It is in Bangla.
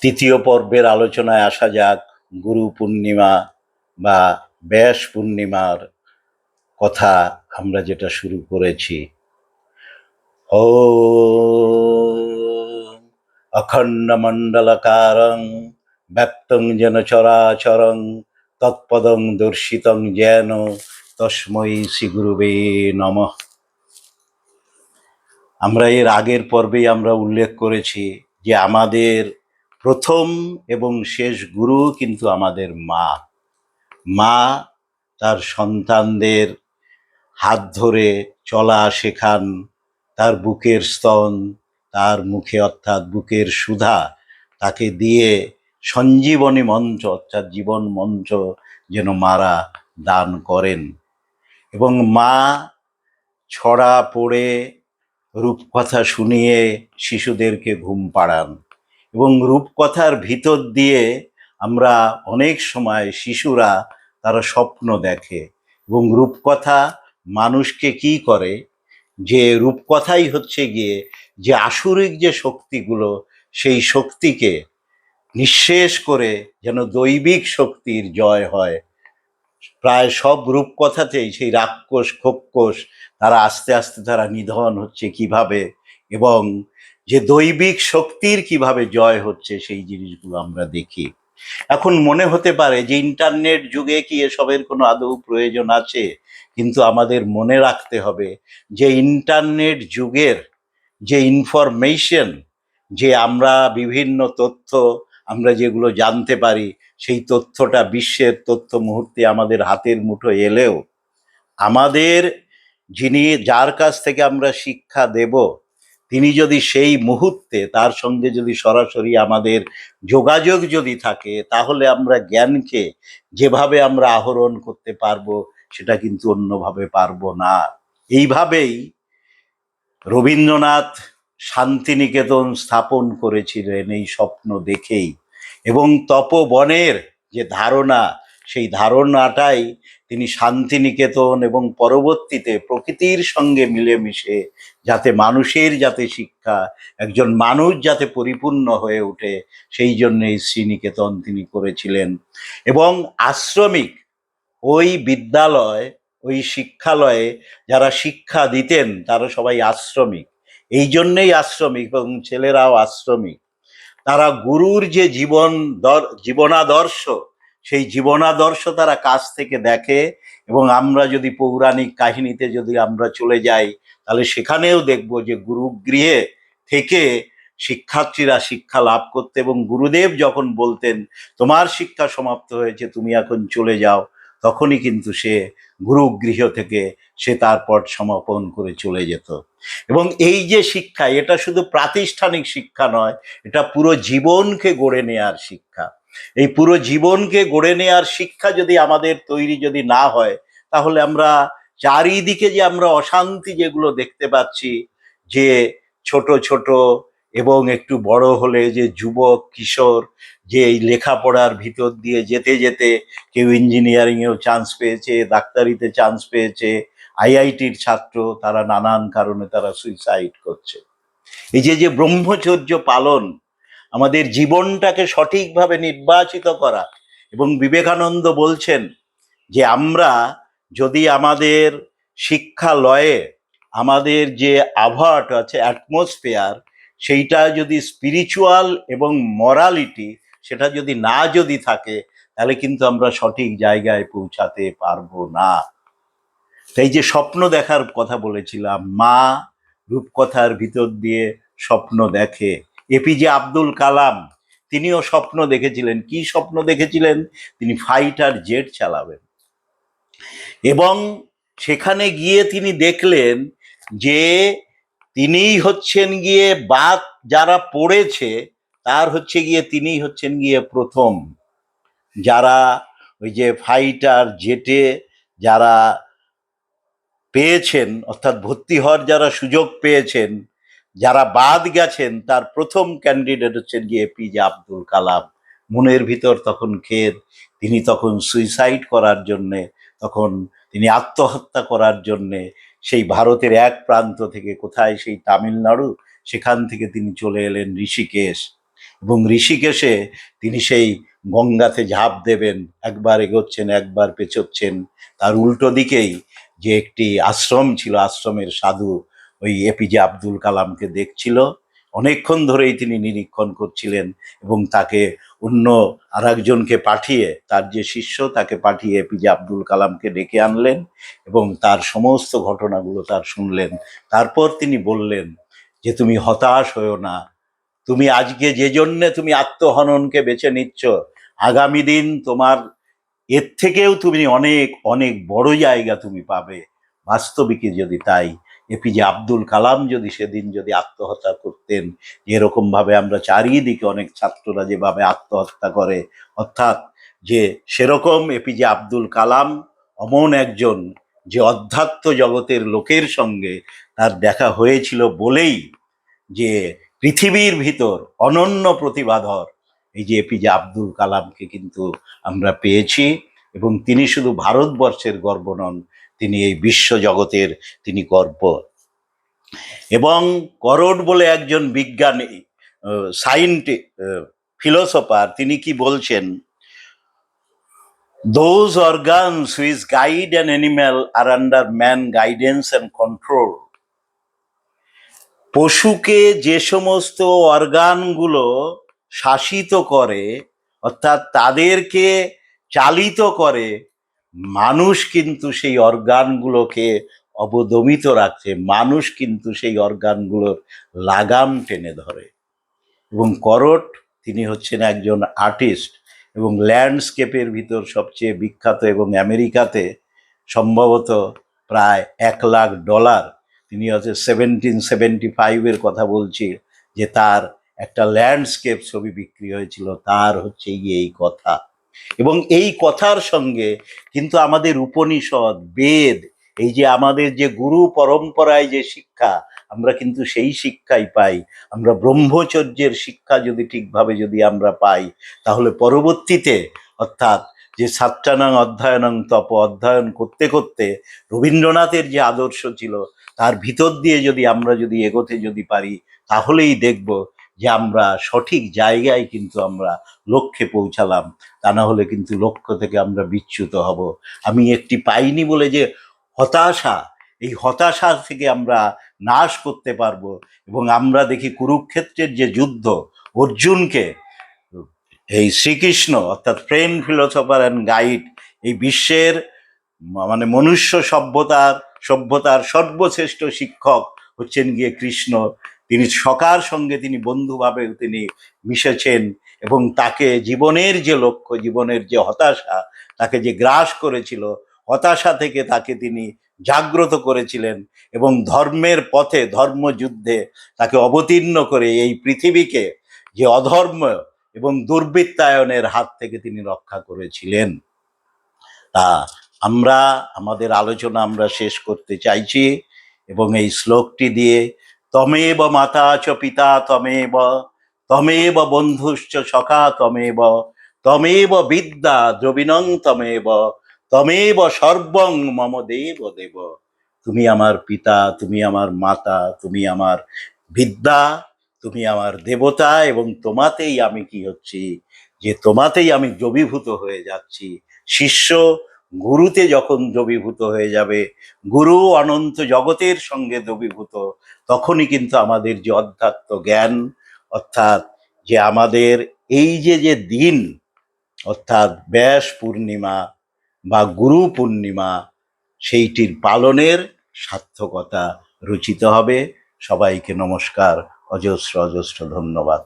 তৃতীয় পর্বের আলোচনায় আসা যাক। গুরু পূর্ণিমা বা ব্যাস পূর্ণিমার কথা আমরা যেটা শুরু করেছি। ওম অখণ্ডমণ্ডলকারং ব্যক্তং যেন চরাচরং তৎপদং দর্শিতং যেন তস্मै শ্রী গুরুবে নমঃ। আমরা এর আগের পর্বেই আমরা উল্লেখ করেছি যে আমাদের প্রথম এবং শেষ গুরু কিন্তু আমাদের মা। মা তার সন্তানদের হাত ধরে চলা শেখান, তার বুকের স্তন, তার মুখে অর্থাৎ বুকের সুধা তাকে দিয়ে সঞ্জীবনী মন্ত্র অর্থাৎ জীবন মন্ত্র যেন মারা দান করেন। এবং মা ছড়া পড়ে রূপকথা শুনিয়ে শিশুদেরকে ঘুম পাড়ান। এবং রূপকথার ভিতর দিয়ে আমরা অনেক সময় শিশুরা তারা স্বপ্ন দেখে। এবং রূপকথা মানুষকে কি করে, যে রূপকথাই হচ্ছে গিয়ে যে আসুরিক যে শক্তিগুলো, সেই শক্তিকে নিঃশেষ করে যেন দৈবিক শক্তির জয় হয়। প্রায় সব রূপকথাতেই সেই রাক্ষস খোক্ষস তারা আস্তে আস্তে তারা নিধন হচ্ছে কিভাবে, এবং যে দৈবিক শক্তির কিভাবে জয় হচ্ছে সেই জিনিসগুলো আমরা দেখি। এখন মনে হতে পারে যে ইন্টারনেট যুগে কি এসবের কোনো আদৌ প্রয়োজন আছে, কিন্তু আমাদের মনে রাখতে হবে যে ইন্টারনেট যুগের যে ইনফরমেশন, যে আমরা বিভিন্ন তথ্য আমরা যেগুলো জানতে পারি, সেই তথ্যটা বিশ্বের তথ্য মুহূর্তে আমাদের হাতের মুঠো এলেও আমাদের যিনি যার কাছ থেকে আমরা শিক্ষা দেব, তিনি যদি সেই মুহূর্তে তার সঙ্গে যদি সরাসরি আমাদের যোগাযোগ যদি থাকে, তাহলে আমরা জ্ঞানকে যেভাবে আমরা আহরণ করতে পারবো সেটা কিন্তু অন্যভাবে পারবো না। এইভাবেই রবীন্দ্রনাথ শান্তিনিকেতন স্থাপন করেছিলেন এই স্বপ্ন দেখেই। এবং তপবনের যে ধারণা, সেই ধারণাটাই তিনি শান্তিনিকেতন এবং পরবর্তীতে প্রকৃতির সঙ্গে মিলেমিশে যাতে মানুষের যাতে শিক্ষা, একজন মানুষ যাতে পরিপূর্ণ হয়ে ওঠে, সেই জন্যে শ্রীনিকেতন তিনি করেছিলেন। এবং আশ্রমিক ওই বিদ্যালয়, ওই শিক্ষালয়ে যারা শিক্ষা দিতেন তারা সবাই আশ্রমিক। এই জন্যেই আশ্রমিক, এবং ছেলেরাও আশ্রমিক। তারা গুরুর যে জীবনাদর্শ, সেই জীবনাদর্শ তারা কাছ থেকে দেখে। এবং আমরা যদি পৌরাণিক কাহিনীতে যদি আমরা চলে যাই, তাহলে সেখানেও দেখব যে গুরুগৃহে থেকে শিক্ষার্থীরা শিক্ষা লাভ করতে, এবং গুরুদেব যখন বলতেন তোমার শিক্ষা সমাপ্ত হয়েছে তুমি এখন চলে যাও, তখনই কিন্তু সে গুরুগৃহ থেকে সে তার পথ সমাপন করে চলে যেত। এবং এই যে শিক্ষা, এটা শুধু প্রাতিষ্ঠানিক শিক্ষা নয়, এটা পুরো জীবনকে গড়ে নেয়ার শিক্ষা। এই পুরো জীবনকে গড়ে নেয়ার শিক্ষা যদি আমাদের তৈরি যদি না হয়, তাহলে আমরা চারিদিকে যে আমরা অশান্তি যেগুলো দেখতে পাচ্ছি, যে ছোট ছোট এবং একটু বড় হলে যে যুবক কিশোর যে এই লেখাপড়ার ভিতর দিয়ে যেতে যেতে কেউ ইঞ্জিনিয়ারিংয়েও চান্স পেয়েছে, ডাক্তারিতে চান্স পেয়েছে, আইআইটির ছাত্র, তারা নানান কারণে তারা সুইসাইড করছে। এই যে যে ব্রহ্মচর্য পালন, আমাদের জীবনটাকে সঠিকভাবে নির্বাচিত করা। এবং বিবেকানন্দ বলছেন যে আমরা যদি আমাদের শিক্ষালয়ে আমাদের যে আবহাওয়াটা আছে, অ্যাটমসফিয়ার, সেইটা যদি স্পিরিচুয়াল এবং মরালিটি সেটা যদি না যদি থাকে, তাহলে কিন্তু আমরা সঠিক জায়গায় পৌঁছাতে পারবো না। তাই যে স্বপ্ন দেখার কথা বলেছিলাম, মা রূপকথার ভিতর দিয়ে স্বপ্ন দেখে। এপিজে আব্দুল কালাম তিনিও স্বপ্ন দেখেছিলেন। কি স্বপ্ন দেখেছিলেন? তিনি ফাইটার জেট চালাবেন। এবং সেখানে গিয়ে তিনি দেখলেন যে তিনিই হচ্ছেন গিয়ে বাদ যারা পড়েছে, তার হচ্ছে গিয়ে তিনিই হচ্ছেন গিয়ে প্রথম যারা ওই যে ফাইটার জেটে যারা পেয়েছেন, অর্থাৎ ভর্তি হওয়ার যারা সুযোগ পেয়েছেন, যারা বাদ গেছেন, তার প্রথম ক্যান্ডিডেট হচ্ছেন গিয়ে এপিজে আব্দুল কালাম। মনের ভিতর তখন খেদ, তিনি তখন সুইসাইড করার জন্যে, তখন তিনি আত্মহত্যা করার জন্যে সেই ভারতের এক প্রান্ত থেকে, কোথায় সেই তামিলনাড়ু, সেখান থেকে তিনি চলে এলেন ঋষিকেশ। এবং ঋষিকেশে তিনি সেই গঙ্গাতে ঝাঁপ দেবেন, একবার এগোচ্ছেন একবার পেছোচ্ছেন। তার উল্টো দিকেই যে একটি আশ্রম ছিল, আশ্রমের সাধু ওই এপিজে আব্দুল কালামকে দেখছিল, অনেকক্ষণ ধরেই তিনি নিরীক্ষণ করছিলেন এবং তাকে অন্য আর একজনকে পাঠিয়ে, তার যে শিষ্য তাকে পাঠিয়ে এপিজে আব্দুল কালামকে ডেকে আনলেন এবং তার সমস্ত ঘটনাগুলো তার শুনলেন। তারপর তিনি বললেন যে তুমি হতাশ হয়েও না, তুমি আজকে যে জন্যে তুমি আত্মহননকে বেছে নিচ্ছ, আগামী দিন তোমার এর থেকেও তুমি অনেক অনেক বড় জায়গা তুমি পাবে। বাস্তবিকই যদি তাই, এপিজে আব্দুল কালাম যদি সেদিন যদি আত্মহত্যা করতেন, এরকম ভাবে আমরা চারিদিকে অনেক ছাত্ররা যেভাবে আত্মহত্যা করে, অর্থাৎ যে সেরকম এপিজে আব্দুল কালাম অমন একজন যে অধ্যাত্ম জগতের লোকের সঙ্গে তার দেখা হয়েছিল বলেই যে পৃথিবীর ভিতর অনন্য প্রতিভাধর এই যে এপিজে আব্দুল কালামকে কিন্তু আমরা পেয়েছি। এবং তিনি শুধু ভারতবর্ষের গর্ব নন, তিনি এই বিশ্ব জগতের তিনি গর্ব। এবং করোড বলে একজন বিজ্ঞানী, ফিলোসোফার, তিনি কি বলছেন, those organs which guide an animal are under man guidance and control. পশুকে যে সমস্ত অর্গানগুলো শাসিত করে, অর্থাৎ তাদেরকে চালিত করে, মানুষ কিন্তু সেই অর্গানগুলোকে অবদমিত রাখছে, মানুষ কিন্তু সেই অর্গানগুলোর লাগাম টেনে ধরে। এবং করট তিনি হচ্ছেন একজন আর্টিস্ট এবং ল্যান্ডস্কেপের ভিতর সবচেয়ে বিখ্যাত, এবং আমেরিকাতে সম্ভবত প্রায় $1,00,000, তিনি হচ্ছে 1775-এর কথা বলছি, যে তার একটা ল্যান্ডস্কেপ ছবি বিক্রি হয়েছিল, তার হচ্ছে এই কথা। এবং এই কথার সঙ্গে কিন্তু আমাদের উপনিষদ, বেদ, এই যে আমাদের যে গুরু পরম্পরায় যে শিক্ষা, আমরা কিন্তু সেই শিক্ষাই পাই। আমরা ব্রহ্মচর্যের শিক্ষা যদি ঠিকভাবে যদি আমরা পাই, তাহলে পরবর্তীতে, অর্থাৎ যে ছাত্রানাং অধ্যয়নং তপ, অধ্যয়ন করতে করতে রবীন্দ্রনাথের যে আদর্শ ছিল তার ভিতর দিয়ে যদি আমরা যদি এগোতে যদি পারি, তাহলেই দেখব যে আমরা সঠিক জায়গায় কিন্তু আমরা লক্ষ্যে পৌঁছালাম। তা না হলে কিন্তু লক্ষ্য থেকে আমরা বিচ্যুত হব। আমি একটি পাইনি বলে যে হতাশা, এই হতাশা থেকে আমরা নাশ করতে পারবো। এবং আমরা দেখি কুরুক্ষেত্রের যে যুদ্ধ, অর্জুনকে এই শ্রীকৃষ্ণ, অর্থাৎ ফ্রেন্ড, ফিলোসফার অ্যান্ড গাইড, এই বিশ্বের মানে মনুষ্য সভ্যতার সর্বশ্রেষ্ঠ শিক্ষক হচ্ছেন গিয়ে কৃষ্ণ। তিনি সকার সঙ্গে তিনি বন্ধুভাবে তিনি মিশেছেন এবং তাকে জীবনের যে লক্ষ্য, জীবনের যে হতাশা তাকে যে গ্রাস করেছিল, হতাশা থেকে তাকে তিনি জাগ্রত করেছিলেন এবং ধর্মের পথে, ধর্মযুদ্ধে তাকে অবতীর্ণ করে এই পৃথিবীকে যে অধর্ম এবং দুর্বৃত্তায়নের হাত থেকে তিনি রক্ষা করেছিলেন। তা আমরা আমাদের আলোচনা আমরা শেষ করতে চাইছি এবং এই শ্লোকটি দিয়ে, তমেব মাতা চ পিতা তমেব, তমেব বন্ধুশ্চ সখা তমেব, তমেব বিদ্যা দ্রবিণং তমেব, তমেব সর্বং মম দেব দেব। তুমি আমার পিতা, তুমি আমার মাতা, তুমি আমার বিদ্যা, তুমি আমার দেবতা, এবং তোমাতেই আমি কি হচ্ছি, যে তোমাতেই আমি দ্রবীভূত হয়ে যাচ্ছি। শিষ্য গুরুতে যখন দ্রবীভূত হয়ে যাবে, গুরু অনন্ত জগতের সঙ্গে দ্রবীভূত, তখনই কিন্তু আমাদের যে অধ্যাত্ম জ্ঞান, অর্থাৎ যে আমাদের এই যে যে দিন, অর্থাৎ ব্যাস পূর্ণিমা বা গুরু পূর্ণিমা, সেইটির পালনের সার্থকতা রচিত হবে। সবাইকে নমস্কার, অজস্র অজস্র ধন্যবাদ।